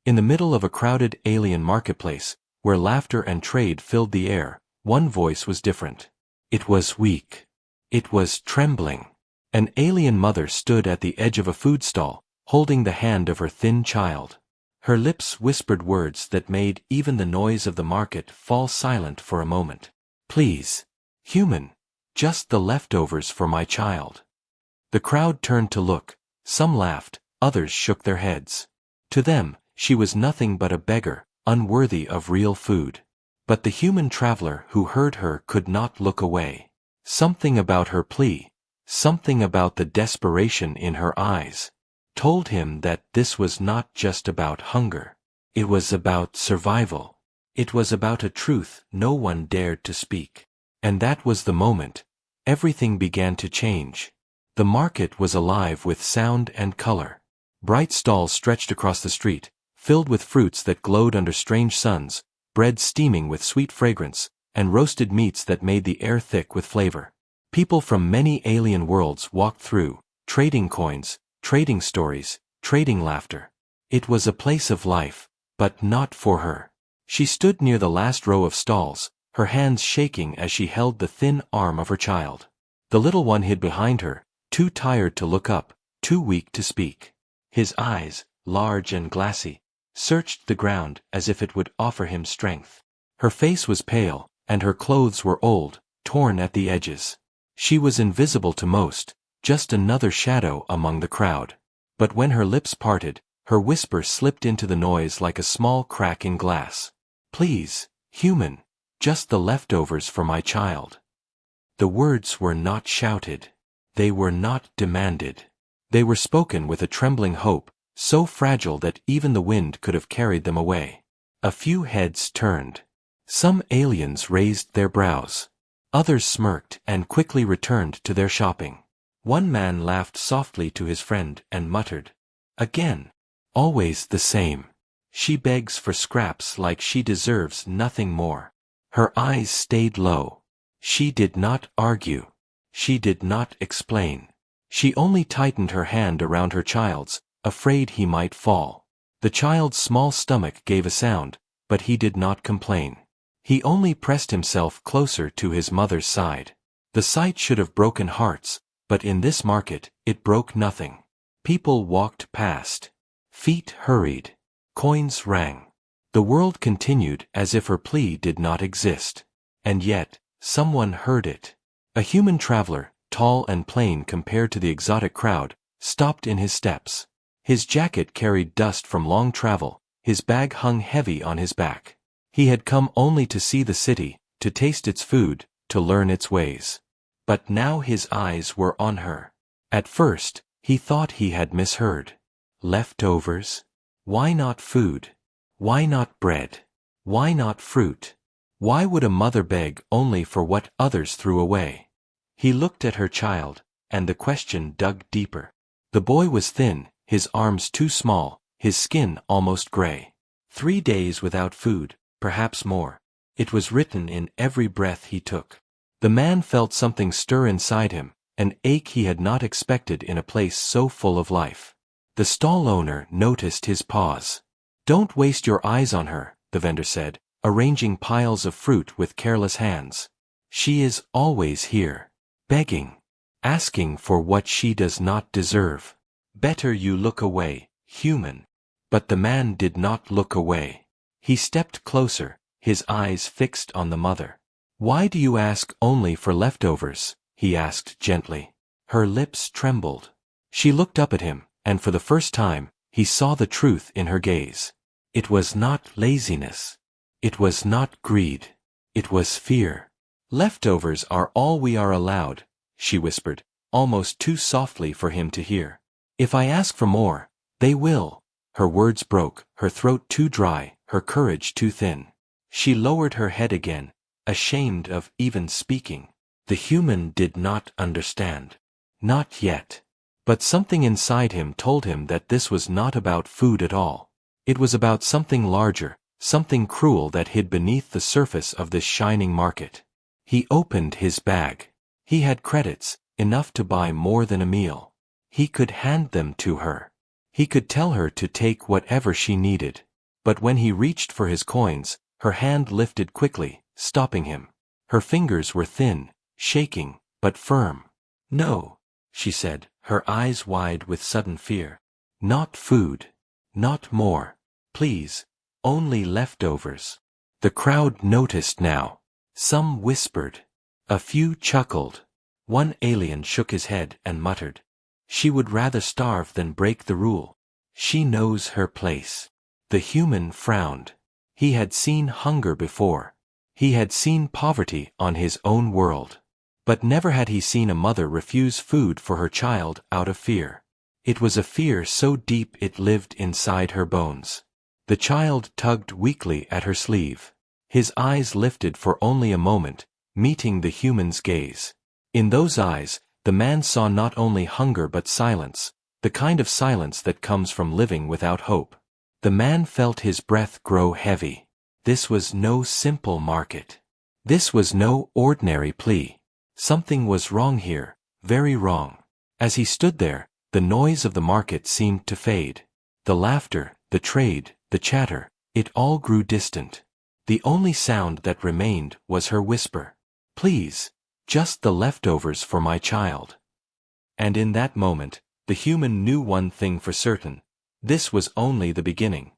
In the middle of a crowded alien marketplace, where laughter and trade filled the air, one voice was different. It was weak. It was trembling. An alien mother stood at the edge of a food stall, holding the hand of her thin child. Her lips whispered words that made even the noise of the market fall silent for a moment. Please. Human. Just the leftovers for my child. The crowd turned to look. Some laughed, others shook their heads. To them, she was nothing but a beggar, unworthy of real food. But the human traveler who heard her could not look away. Something about her plea, something about the desperation in her eyes, told him that this was not just about hunger. It was about survival. It was about a truth no one dared to speak. And that was the moment everything began to change. The market was alive with sound and color. Bright stalls stretched across the street, filled with fruits that glowed under strange suns, bread steaming with sweet fragrance, and roasted meats that made the air thick with flavor. People from many alien worlds walked through, trading coins, trading stories, trading laughter. It was a place of life, but not for her. She stood near the last row of stalls, her hands shaking as she held the thin arm of her child. The little one hid behind her, too tired to look up, too weak to speak. His eyes, large and glassy, searched the ground as if it would offer him strength. Her face was pale, and her clothes were old, torn at the edges. She was invisible to most, just another shadow among the crowd. But when her lips parted, her whisper slipped into the noise like a small crack in glass. Please, human, just the leftovers for my child. The words were not shouted. They were not demanded. They were spoken with a trembling hope, so fragile that even the wind could have carried them away. A few heads turned. Some aliens raised their brows. Others smirked and quickly returned to their shopping. One man laughed softly to his friend and muttered, "Again. Always the same. She begs for scraps like she deserves nothing more." Her eyes stayed low. She did not argue. She did not explain. She only tightened her hand around her child's, afraid he might fall. The child's small stomach gave a sound, but he did not complain. He only pressed himself closer to his mother's side. The sight should have broken hearts, but in this market, it broke nothing. People walked past. Feet hurried. Coins rang. The world continued as if her plea did not exist. And yet, someone heard it. A human traveler, tall and plain compared to the exotic crowd, stopped in his steps. His jacket carried dust from long travel, his bag hung heavy on his back. He had come only to see the city, to taste its food, to learn its ways. But now his eyes were on her. At first, he thought he had misheard. Leftovers? Why not food? Why not bread? Why not fruit? Why would a mother beg only for what others threw away? He looked at her child, and the question dug deeper. The boy was thin, his arms too small, his skin almost gray. 3 days without food, perhaps more. It was written in every breath he took. The man felt something stir inside him, an ache he had not expected in a place so full of life. The stall owner noticed his pause. "Don't waste your eyes on her," the vendor said, arranging piles of fruit with careless hands. "She is always here, begging, asking for what she does not deserve. Better you look away, human." But the man did not look away. He stepped closer, his eyes fixed on the mother. "Why do you ask only for leftovers?" he asked gently. Her lips trembled. She looked up at him, and for the first time, he saw the truth in her gaze. It was not laziness. It was not greed. It was fear. "Leftovers are all we are allowed," she whispered, almost too softly for him to hear. "If I ask for more, they will." Her words broke, her throat too dry, her courage too thin. She lowered her head again, ashamed of even speaking. The human did not understand. Not yet. But something inside him told him that this was not about food at all. It was about something larger, something cruel that hid beneath the surface of this shining market. He opened his bag. He had credits, enough to buy more than a meal. He could hand them to her. He could tell her to take whatever she needed. But when he reached for his coins, her hand lifted quickly, stopping him. Her fingers were thin, shaking, but firm. "No," she said, her eyes wide with sudden fear. "Not food. Not more. Please. Only leftovers." The crowd noticed now. Some whispered. A few chuckled. One alien shook his head and muttered, "She would rather starve than break the rule. She knows her place." The human frowned. He had seen hunger before. He had seen poverty on his own world. But never had he seen a mother refuse food for her child out of fear. It was a fear so deep it lived inside her bones. The child tugged weakly at her sleeve. His eyes lifted for only a moment, meeting the human's gaze. In those eyes, the man saw not only hunger but silence, the kind of silence that comes from living without hope. The man felt his breath grow heavy. This was no simple market. This was no ordinary plea. Something was wrong here, very wrong. As he stood there, the noise of the market seemed to fade. The laughter, the trade, the chatter, it all grew distant. The only sound that remained was her whisper. "Please, just the leftovers for my child." And in that moment, the human knew one thing for certain. This was only the beginning.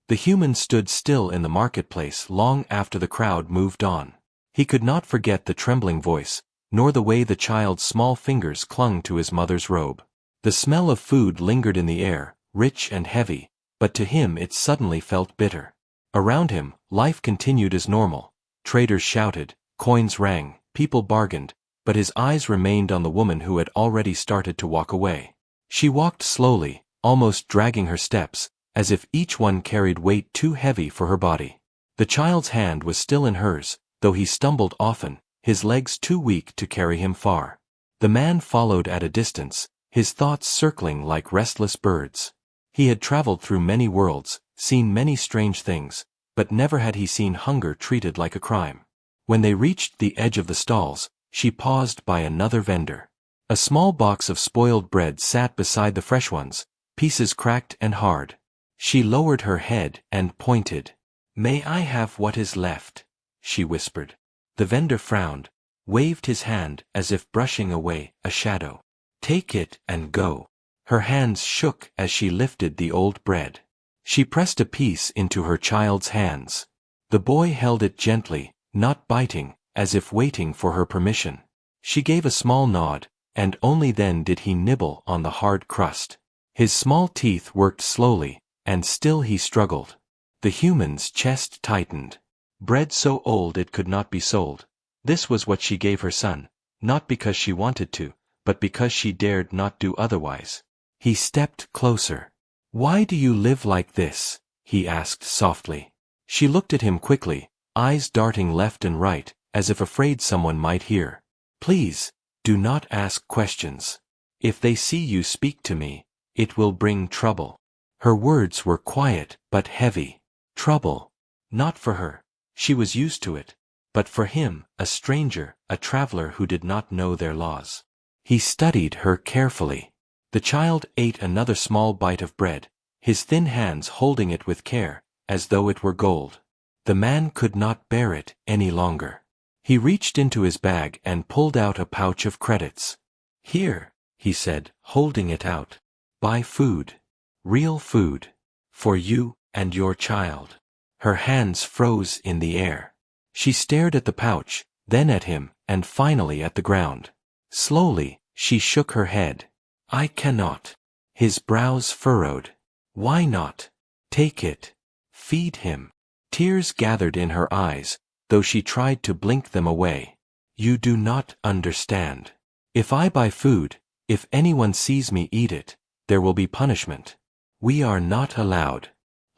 The human stood still in the marketplace long after the crowd moved on. He could not forget the trembling voice, nor the way the child's small fingers clung to his mother's robe. The smell of food lingered in the air, rich and heavy, but to him it suddenly felt bitter. Around him, life continued as normal. Traders shouted, coins rang, people bargained, but his eyes remained on the woman who had already started to walk away. She walked slowly, almost dragging her steps, as if each one carried weight too heavy for her body. The child's hand was still in hers, though he stumbled often, his legs too weak to carry him far. The man followed at a distance, his thoughts circling like restless birds. He had traveled through many worlds, seen many strange things, but never had he seen hunger treated like a crime. When they reached the edge of the stalls, she paused by another vendor. A small box of spoiled bread sat beside the fresh ones, pieces cracked and hard. She lowered her head and pointed. "May I have what is left?" she whispered. The vendor frowned, waved his hand as if brushing away a shadow. "Take it and go." Her hands shook as she lifted the old bread. She pressed a piece into her child's hands. The boy held it gently, not biting, as if waiting for her permission. She gave a small nod, and only then did he nibble on the hard crust. His small teeth worked slowly, and still he struggled. The human's chest tightened. Bread so old it could not be sold. This was what she gave her son, not because she wanted to, but because she dared not do otherwise. He stepped closer. "Why do you live like this?" he asked softly. She looked at him quickly, eyes darting left and right, as if afraid someone might hear. "Please, do not ask questions. If they see you speak to me, it will bring trouble." Her words were quiet but heavy. Trouble. Not for her. She was used to it. But for him, a stranger, a traveler who did not know their laws. He studied her carefully. The child ate another small bite of bread, his thin hands holding it with care, as though it were gold. The man could not bear it any longer. He reached into his bag and pulled out a pouch of credits. "Here," he said, holding it out. "Buy food. Real food. For you and your child." Her hands froze in the air. She stared at the pouch, then at him, and finally at the ground. Slowly, she shook her head. "I cannot." His brows furrowed. "Why not? Take it. Feed him." Tears gathered in her eyes, though she tried to blink them away. "You do not understand. If I buy food, if anyone sees me eat it, there will be punishment. We are not allowed.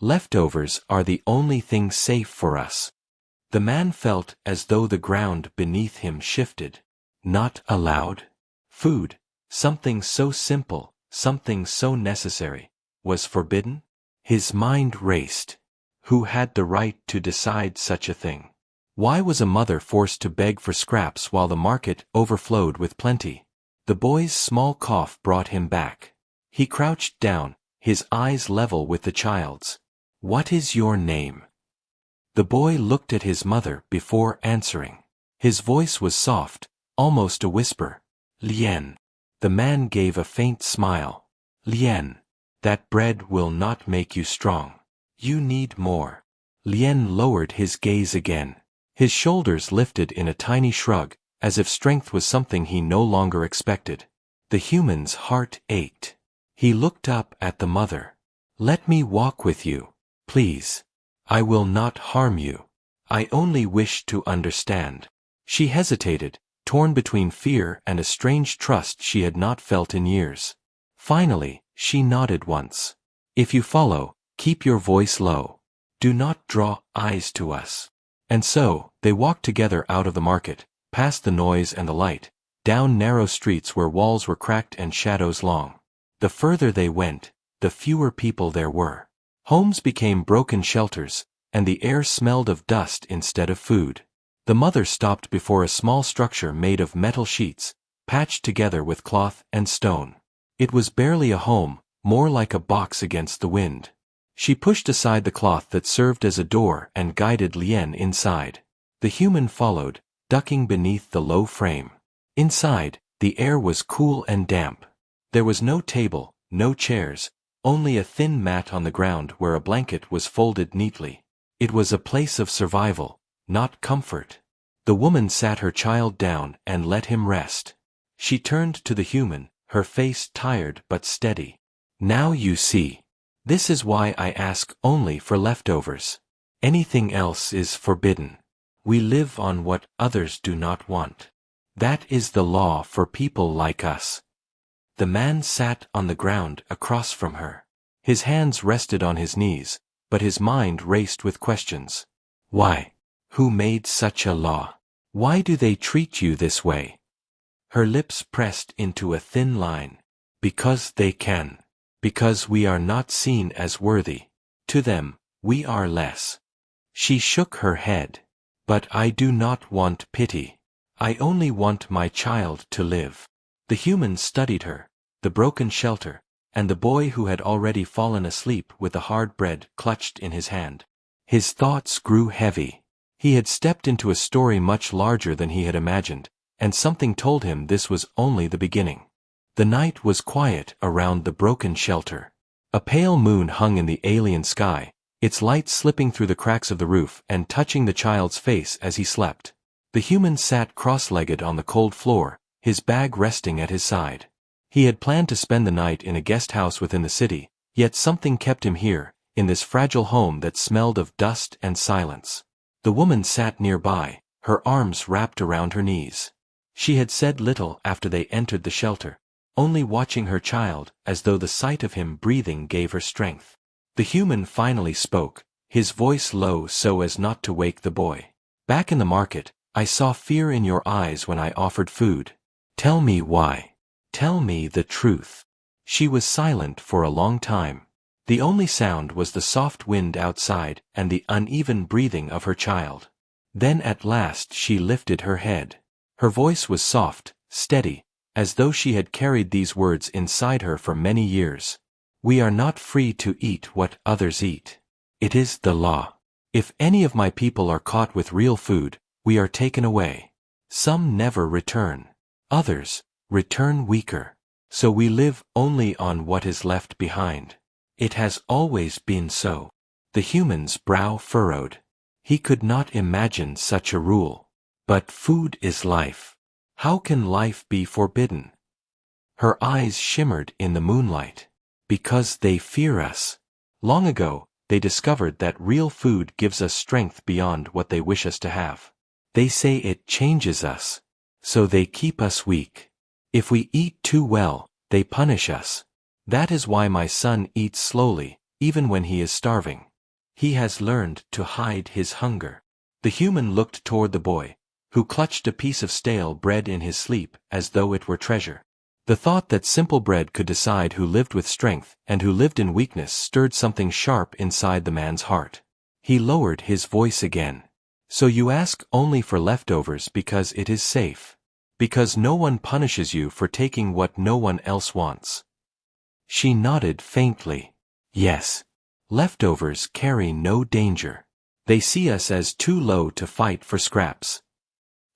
Leftovers are the only thing safe for us." The man felt as though the ground beneath him shifted. Not allowed? Food, something so simple, something so necessary, was forbidden? His mind raced. Who had the right to decide such a thing? Why was a mother forced to beg for scraps while the market overflowed with plenty? The boy's small cough brought him back. He crouched down, his eyes level with the child's. What is your name? The boy looked at his mother before answering. His voice was soft, almost a whisper. Lien. The man gave a faint smile. Lien. That bread will not make you strong. You need more. Lien lowered his gaze again. His shoulders lifted in a tiny shrug, as if strength was something he no longer expected. The human's heart ached. He looked up at the mother. Let me walk with you, please. I will not harm you. I only wish to understand. She hesitated, torn between fear and a strange trust she had not felt in years. Finally, she nodded once. If you follow, keep your voice low. Do not draw eyes to us. And so, they walked together out of the market, past the noise and the light, down narrow streets where walls were cracked and shadows long. The further they went, the fewer people there were. Homes became broken shelters, and the air smelled of dust instead of food. The mother stopped before a small structure made of metal sheets, patched together with cloth and stone. It was barely a home, more like a box against the wind. She pushed aside the cloth that served as a door and guided Lien inside. The human followed, ducking beneath the low frame. Inside, the air was cool and damp. There was no table, no chairs, only a thin mat on the ground where a blanket was folded neatly. It was a place of survival, not comfort. The woman sat her child down and let him rest. She turned to the human, her face tired but steady. Now you see. This is why I ask only for leftovers. Anything else is forbidden. We live on what others do not want. That is the law for people like us. The man sat on the ground across from her. His hands rested on his knees, but his mind raced with questions. Why? Who made such a law? Why do they treat you this way? Her lips pressed into a thin line. Because they can. Because we are not seen as worthy. To them, we are less. She shook her head. But I do not want pity. I only want my child to live. The human studied her, the broken shelter, and the boy who had already fallen asleep with the hard bread clutched in his hand. His thoughts grew heavy. He had stepped into a story much larger than he had imagined, and something told him this was only the beginning. The night was quiet around the broken shelter. A pale moon hung in the alien sky, its light slipping through the cracks of the roof and touching the child's face as he slept. The human sat cross-legged on the cold floor, his bag resting at his side. He had planned to spend the night in a guest house within the city, yet something kept him here, in this fragile home that smelled of dust and silence. The woman sat nearby, her arms wrapped around her knees. She had said little after they entered the shelter, only watching her child as though the sight of him breathing gave her strength. The human finally spoke, his voice low so as not to wake the boy. Back in the market, I saw fear in your eyes when I offered food. Tell me why. Tell me the truth. She was silent for a long time. The only sound was the soft wind outside and the uneven breathing of her child. Then at last she lifted her head. Her voice was soft, steady, as though she had carried these words inside her for many years. We are not free to eat what others eat. It is the law. If any of my people are caught with real food, we are taken away. Some never return. Others return weaker. So we live only on what is left behind. It has always been so. The human's brow furrowed. He could not imagine such a rule. But food is life. How can life be forbidden? Her eyes shimmered in the moonlight. Because they fear us. Long ago, they discovered that real food gives us strength beyond what they wish us to have. They say it changes us. So they keep us weak. If we eat too well, they punish us. That is why my son eats slowly, even when he is starving. He has learned to hide his hunger. The human looked toward the boy, who clutched a piece of stale bread in his sleep as though it were treasure. The thought that simple bread could decide who lived with strength and who lived in weakness stirred something sharp inside the man's heart. He lowered his voice again. So you ask only for leftovers because it is safe. Because no one punishes you for taking what no one else wants. She nodded faintly. Yes. Leftovers carry no danger. They see us as too low to fight for scraps.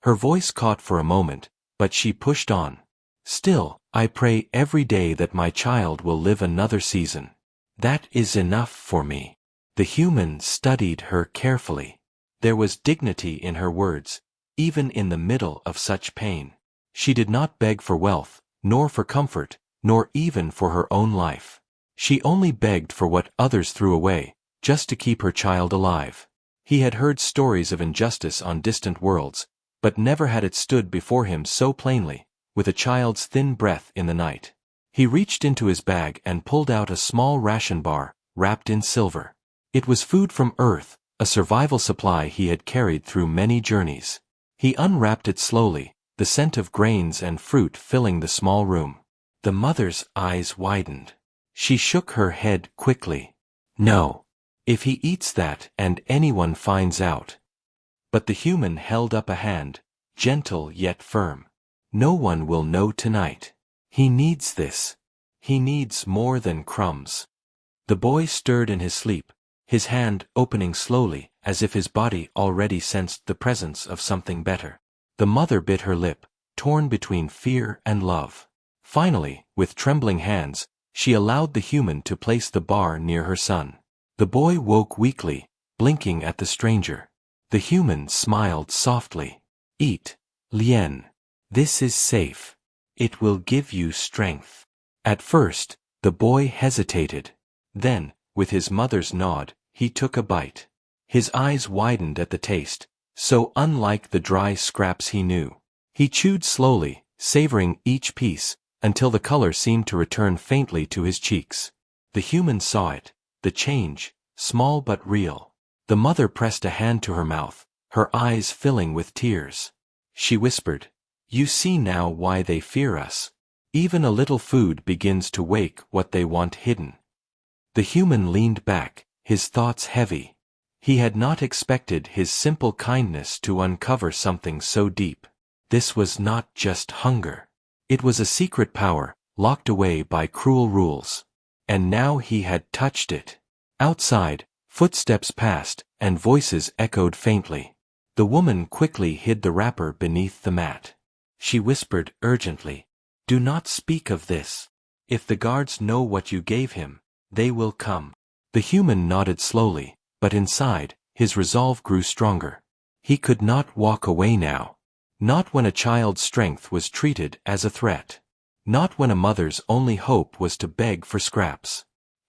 Her voice caught for a moment, but she pushed on. Still, I pray every day that my child will live another season. That is enough for me. The human studied her carefully. There was dignity in her words, even in the middle of such pain. She did not beg for wealth, nor for comfort, nor even for her own life. She only begged for what others threw away, just to keep her child alive. He had heard stories of injustice on distant worlds, but never had it stood before him so plainly, with a child's thin breath in the night. He reached into his bag and pulled out a small ration bar, wrapped in silver. It was food from Earth, a survival supply he had carried through many journeys. He unwrapped it slowly, the scent of grains and fruit filling the small room. The mother's eyes widened. She shook her head quickly. No. If he eats that and anyone finds out. But the human held up a hand, gentle yet firm. No one will know tonight. He needs this. He needs more than crumbs. The boy stirred in his sleep, his hand opening slowly, as if his body already sensed the presence of something better. The mother bit her lip, torn between fear and love. Finally, with trembling hands, she allowed the human to place the bar near her son. The boy woke weakly, blinking at the stranger. The human smiled softly. Eat, Lien. This is safe. It will give you strength. At first, the boy hesitated. Then, with his mother's nod, he took a bite. His eyes widened at the taste, so unlike the dry scraps he knew. He chewed slowly, savoring each piece, until the color seemed to return faintly to his cheeks. The human saw it, the change, small but real. The mother pressed a hand to her mouth, her eyes filling with tears. She whispered, "You see now why they fear us. Even a little food begins to wake what they want hidden." The human leaned back, his thoughts heavy. He had not expected his simple kindness to uncover something so deep. This was not just hunger. It was a secret power, locked away by cruel rules. And now he had touched it. Outside, footsteps passed, and voices echoed faintly. The woman quickly hid the wrapper beneath the mat. She whispered urgently, "Do not speak of this. If the guards know what you gave him, they will come." The human nodded slowly, but inside, his resolve grew stronger. He could not walk away now. Not when a child's strength was treated as a threat. Not when a mother's only hope was to beg for scraps.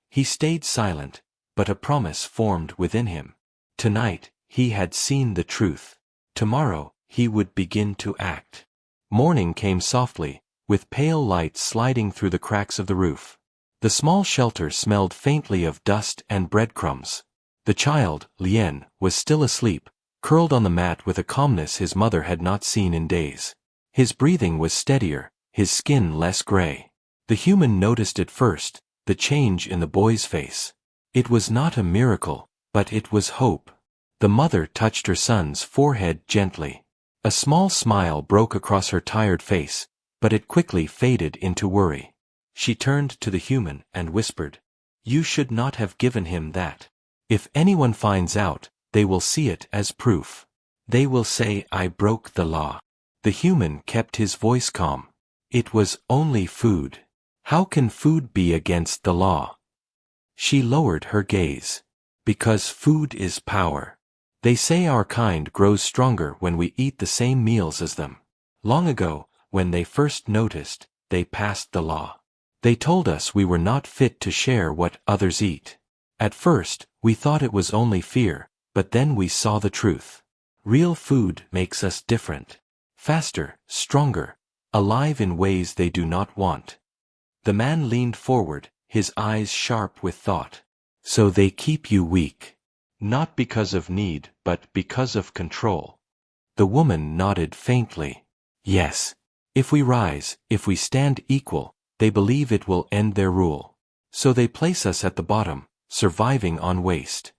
He stayed silent, but a promise formed within him. Tonight, he had seen the truth. Tomorrow, he would begin to act. Morning came softly, with pale light sliding through the cracks of the roof. The small shelter smelled faintly of dust and breadcrumbs. The child, Lien, was still asleep, curled on the mat with a calmness his mother had not seen in days. His breathing was steadier, his skin less gray. The human noticed it first, the change in the boy's face. It was not a miracle, but it was hope. The mother touched her son's forehead gently. A small smile broke across her tired face, but it quickly faded into worry. She turned to the human and whispered, "You should not have given him that. If anyone finds out, they will see it as proof. They will say I broke the law." The human kept his voice calm. "It was only food. How can food be against the law?" She lowered her gaze. "Because food is power. They say our kind grows stronger when we eat the same meals as them. Long ago, when they first noticed, they passed the law. They told us we were not fit to share what others eat. At first, we thought it was only fear, but then we saw the truth. Real food makes us different. Faster, stronger, alive in ways they do not want." The man leaned forward, his eyes sharp with thought. "So they keep you weak. Not because of need, but because of control." The woman nodded faintly. "Yes. If we rise, if we stand equal, they believe it will end their rule. So they place us at the bottom, surviving on waste."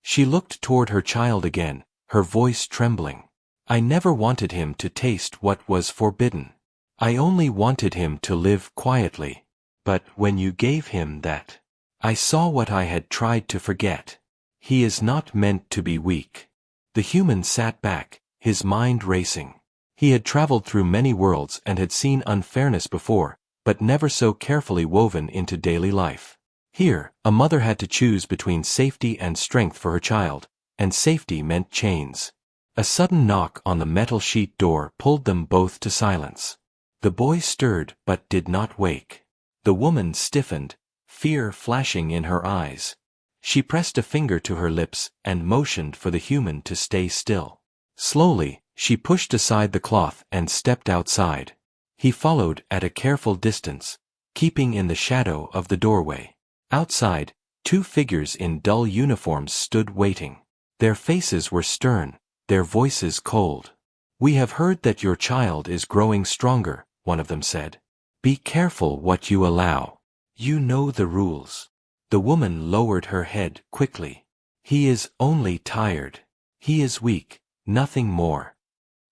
She looked toward her child again, her voice trembling. "I never wanted him to taste what was forbidden. I only wanted him to live quietly. But when you gave him that, I saw what I had tried to forget. He is not meant to be weak. The human sat back, his mind racing. He had traveled through many worlds and had seen unfairness before, but never so carefully woven into daily life. Here, a mother had to choose between safety and strength for her child, and safety meant chains. A sudden knock on the metal sheet door pulled them both to silence. The boy stirred but did not wake. The woman stiffened, fear flashing in her eyes. She pressed a finger to her lips and motioned for the human to stay still. Slowly, she pushed aside the cloth and stepped outside. He followed at a careful distance, keeping in the shadow of the doorway. Outside, two figures in dull uniforms stood waiting. Their faces were stern, their voices cold. "We have heard that your child is growing stronger," one of them said. "Be careful what you allow. You know the rules." The woman lowered her head quickly. "He is only tired. He is weak, nothing more."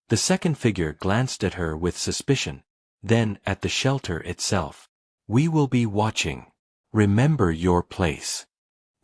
The second figure glanced at her with suspicion, then at the shelter itself. "We will be watching. Remember your place."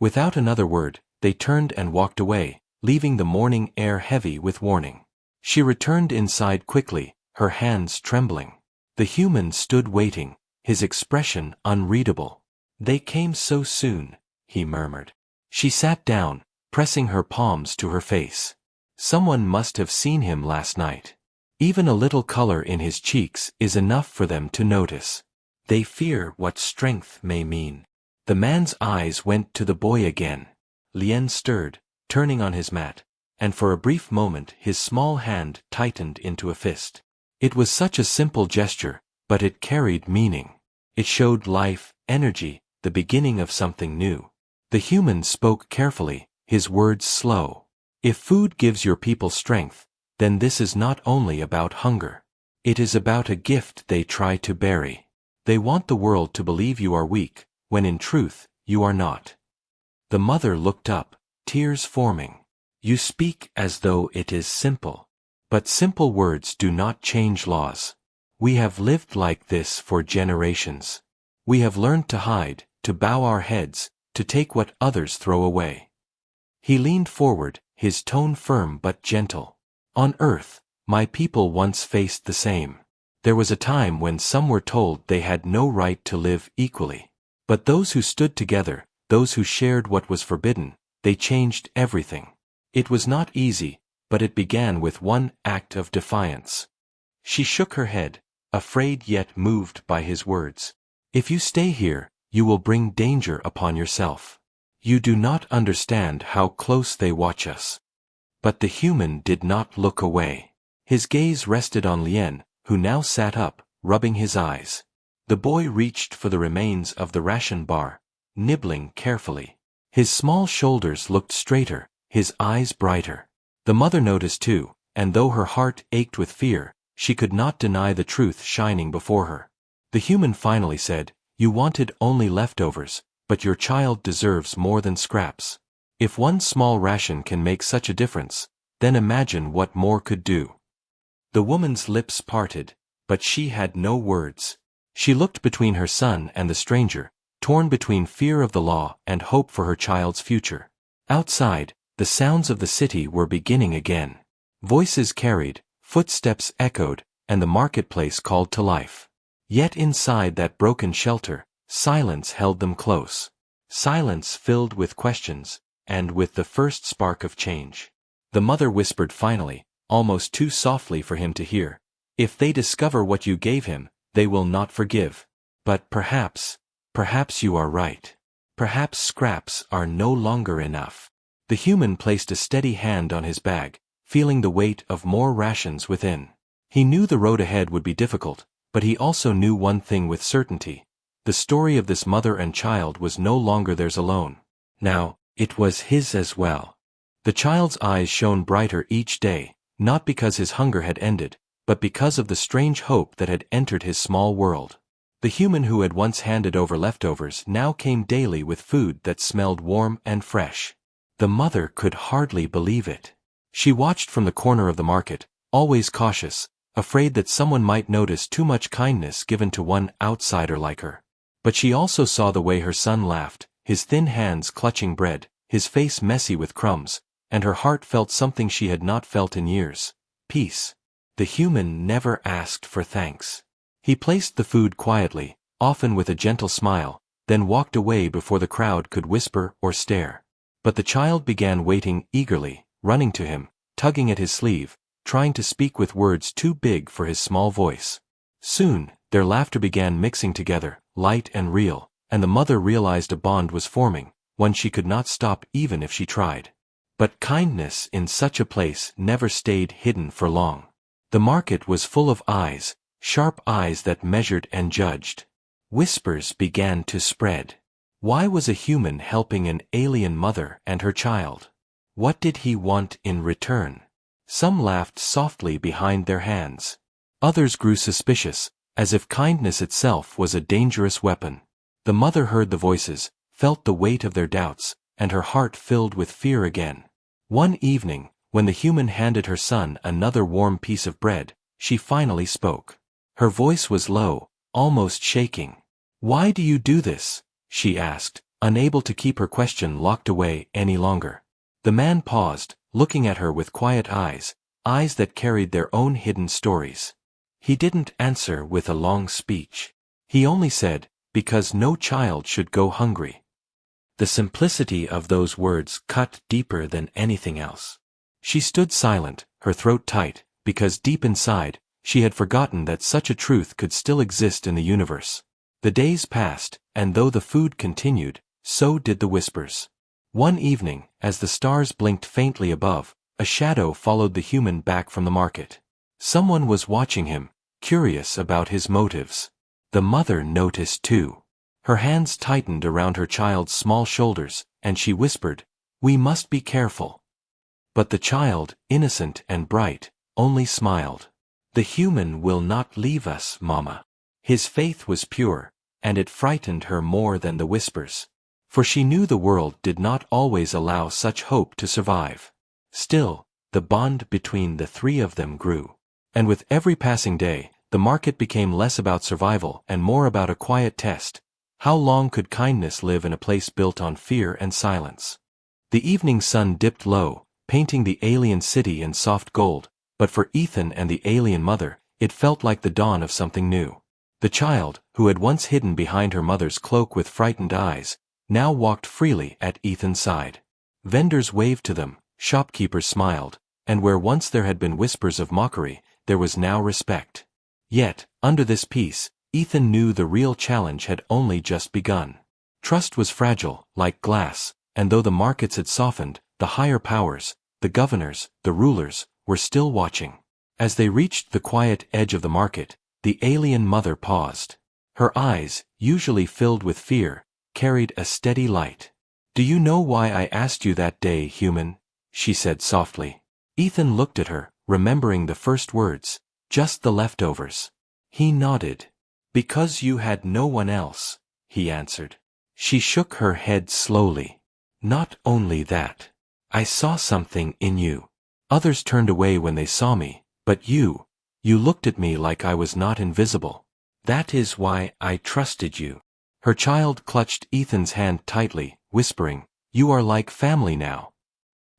Without another word, they turned and walked away, leaving the morning air heavy with warning. She returned inside quickly, her hands trembling. The human stood waiting, his expression unreadable. "They came so soon," he murmured. She sat down, pressing her palms to her face. Someone must have seen him last night. Even a little color in his cheeks is enough for them to notice. They fear what strength may mean. The man's eyes went to the boy again. Lien stirred, turning on his mat, and for a brief moment his small hand tightened into a fist. It was such a simple gesture, but it carried meaning. It showed life, energy, the beginning of something new. The human spoke carefully, his words slow. "If food gives your people strength, then this is not only about hunger. It is about a gift they try to bury. They want the world to believe you are weak, when in truth, you are not." The mother looked up, tears forming. "You speak as though it is simple. But simple words do not change laws. We have lived like this for generations. We have learned to hide, to bow our heads, to take what others throw away." He leaned forward, his tone firm but gentle. "On earth, my people once faced the same. There was a time when some were told they had no right to live equally. But those who stood together, those who shared what was forbidden, they changed everything. It was not easy, but it began with one act of defiance." She shook her head, afraid yet moved by his words. "If you stay here, you will bring danger upon yourself. You do not understand how close they watch us." But the human did not look away. His gaze rested on Lien, who now sat up, rubbing his eyes. The boy reached for the remains of the ration bar, nibbling carefully. His small shoulders looked straighter, his eyes brighter. The mother noticed too, and though her heart ached with fear, she could not deny the truth shining before her. The human finally said, "You wanted only leftovers, but your child deserves more than scraps. If one small ration can make such a difference, then imagine what more could do." The woman's lips parted, but she had no words. She looked between her son and the stranger, torn between fear of the law and hope for her child's future. Outside, the sounds of the city were beginning again. Voices carried, footsteps echoed, and the marketplace called to life. Yet inside that broken shelter, silence held them close. Silence filled with questions, and with the first spark of change. The mother whispered finally, almost too softly for him to hear, "If they discover what you gave him, they will not forgive. But perhaps you are right. Perhaps scraps are no longer enough." The human placed a steady hand on his bag, feeling the weight of more rations within. He knew the road ahead would be difficult, but he also knew one thing with certainty. The story of this mother and child was no longer theirs alone. Now, it was his as well. The child's eyes shone brighter each day, not because his hunger had ended, but because of the strange hope that had entered his small world. The human who had once handed over leftovers now came daily with food that smelled warm and fresh. The mother could hardly believe it. She watched from the corner of the market, always cautious, afraid that someone might notice too much kindness given to one outsider like her. But she also saw the way her son laughed, his thin hands clutching bread, his face messy with crumbs, and her heart felt something she had not felt in years: peace. The human never asked for thanks. He placed the food quietly, often with a gentle smile, then walked away before the crowd could whisper or stare. But the child began waiting eagerly, running to him, tugging at his sleeve, trying to speak with words too big for his small voice. Soon, their laughter began mixing together, light and real, and the mother realized a bond was forming, one she could not stop even if she tried. But kindness in such a place never stayed hidden for long. The market was full of eyes, sharp eyes that measured and judged. Whispers began to spread. Why was a human helping an alien mother and her child? What did he want in return? Some laughed softly behind their hands. Others grew suspicious, as if kindness itself was a dangerous weapon. The mother heard the voices, felt the weight of their doubts, and her heart filled with fear again. One evening, when the human handed her son another warm piece of bread, she finally spoke. Her voice was low, almost shaking. "Why do you do this?" she asked, unable to keep her question locked away any longer. The man paused, looking at her with quiet eyes, eyes that carried their own hidden stories. He didn't answer with a long speech. He only said, "Because no child should go hungry." The simplicity of those words cut deeper than anything else. She stood silent, her throat tight, because deep inside, she had forgotten that such a truth could still exist in the universe. The days passed, and though the food continued, so did the whispers. One evening, as the stars blinked faintly above, a shadow followed the human back from the market. Someone was watching him, curious about his motives. The mother noticed too. Her hands tightened around her child's small shoulders, and she whispered, "We must be careful." But the child, innocent and bright, only smiled. "The human will not leave us, Mama." His faith was pure, and it frightened her more than the whispers. For she knew the world did not always allow such hope to survive. Still, the bond between the three of them grew. And with every passing day, the market became less about survival and more about a quiet test. How long could kindness live in a place built on fear and silence? The evening sun dipped low, painting the alien city in soft gold, but for Ethan and the alien mother, it felt like the dawn of something new. The child, who had once hidden behind her mother's cloak with frightened eyes, now walked freely at Ethan's side. Vendors waved to them, shopkeepers smiled, and where once there had been whispers of mockery, there was now respect. Yet, under this peace, Ethan knew the real challenge had only just begun. Trust was fragile, like glass, and though the markets had softened, the higher powers, the governors, the rulers, were still watching. As they reached the quiet edge of the market, the alien mother paused. Her eyes, usually filled with fear, carried a steady light. "Do you know why I asked you that day, human?" she said softly. Ethan looked at her, remembering the first words, "Just the leftovers." He nodded. "Because you had no one else," he answered. She shook her head slowly. "Not only that. I saw something in you. Others turned away when they saw me, but you looked at me like I was not invisible. That is why I trusted you." Her child clutched Ethan's hand tightly, whispering, "You are like family now."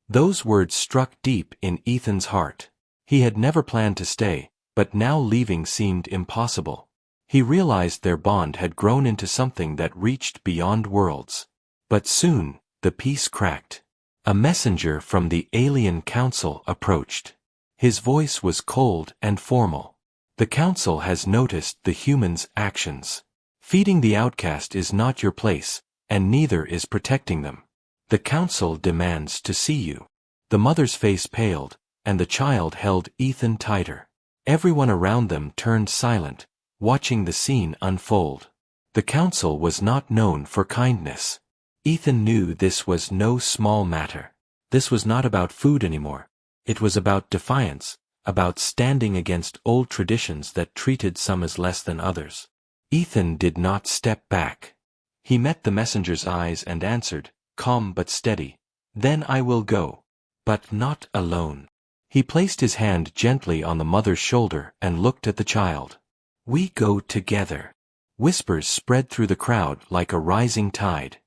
Those words struck deep in Ethan's heart. He had never planned to stay, but now leaving seemed impossible. He realized their bond had grown into something that reached beyond worlds. But soon, the peace cracked. A messenger from the alien council approached. His voice was cold and formal. "The council has noticed the humans' actions. Feeding the outcast is not your place, and neither is protecting them. The council demands to see you." The mother's face paled, and the child held Ethan tighter. Everyone around them turned silent, watching the scene unfold. The council was not known for kindness. Ethan knew this was no small matter. This was not about food anymore. It was about defiance, about standing against old traditions that treated some as less than others. Ethan did not step back. He met the messenger's eyes and answered, calm but steady, "Then I will go. But not alone." He placed his hand gently on the mother's shoulder and looked at the child. "We go together." Whispers spread through the crowd like a rising tide.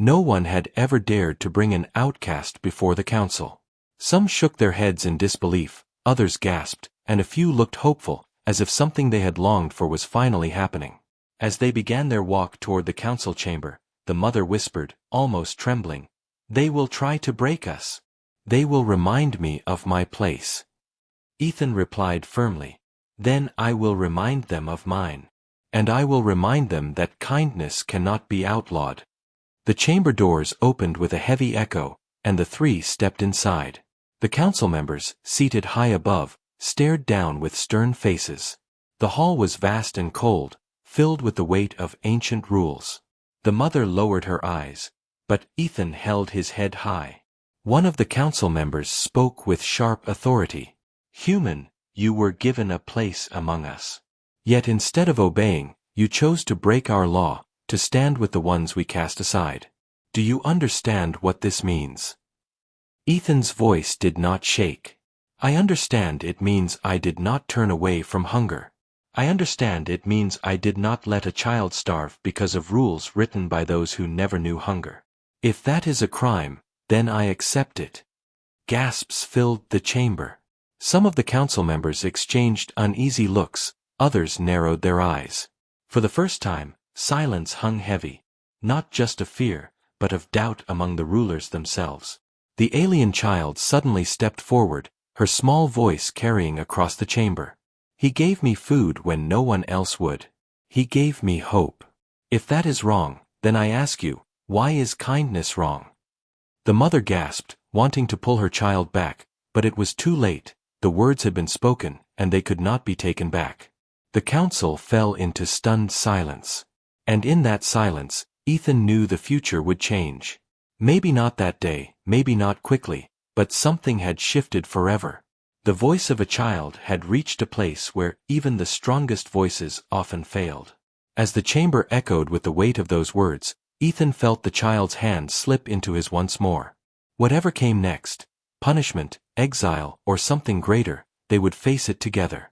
No one had ever dared to bring an outcast before the council. Some shook their heads in disbelief, others gasped, and a few looked hopeful, as if something they had longed for was finally happening. As they began their walk toward the council chamber, the mother whispered, almost trembling, "They will try to break us. They will remind me of my place." Ethan replied firmly, "Then I will remind them of mine. And I will remind them that kindness cannot be outlawed." The chamber doors opened with a heavy echo, and the three stepped inside. The council members, seated high above, stared down with stern faces. The hall was vast and cold, filled with the weight of ancient rules. The mother lowered her eyes, but Ethan held his head high. One of the council members spoke with sharp authority. "Human, you were given a place among us. Yet instead of obeying, you chose to break our law, to stand with the ones we cast aside. Do you understand what this means?" Ethan's voice did not shake. "I understand it means I did not turn away from hunger. I understand it means I did not let a child starve because of rules written by those who never knew hunger. If that is a crime, then I accept it." Gasps filled the chamber. Some of the council members exchanged uneasy looks, others narrowed their eyes. For the first time, silence hung heavy, not just of fear, but of doubt among the rulers themselves. The alien child suddenly stepped forward, her small voice carrying across the chamber. "He gave me food when no one else would. He gave me hope. If that is wrong, then I ask you, why is kindness wrong?" The mother gasped, wanting to pull her child back, but it was too late. The words had been spoken, and they could not be taken back. The council fell into stunned silence. And in that silence, Ethan knew the future would change. Maybe not that day, maybe not quickly, but something had shifted forever. The voice of a child had reached a place where even the strongest voices often failed. As the chamber echoed with the weight of those words, Ethan felt the child's hand slip into his once more. Whatever came next, punishment, exile, or something greater, they would face it together.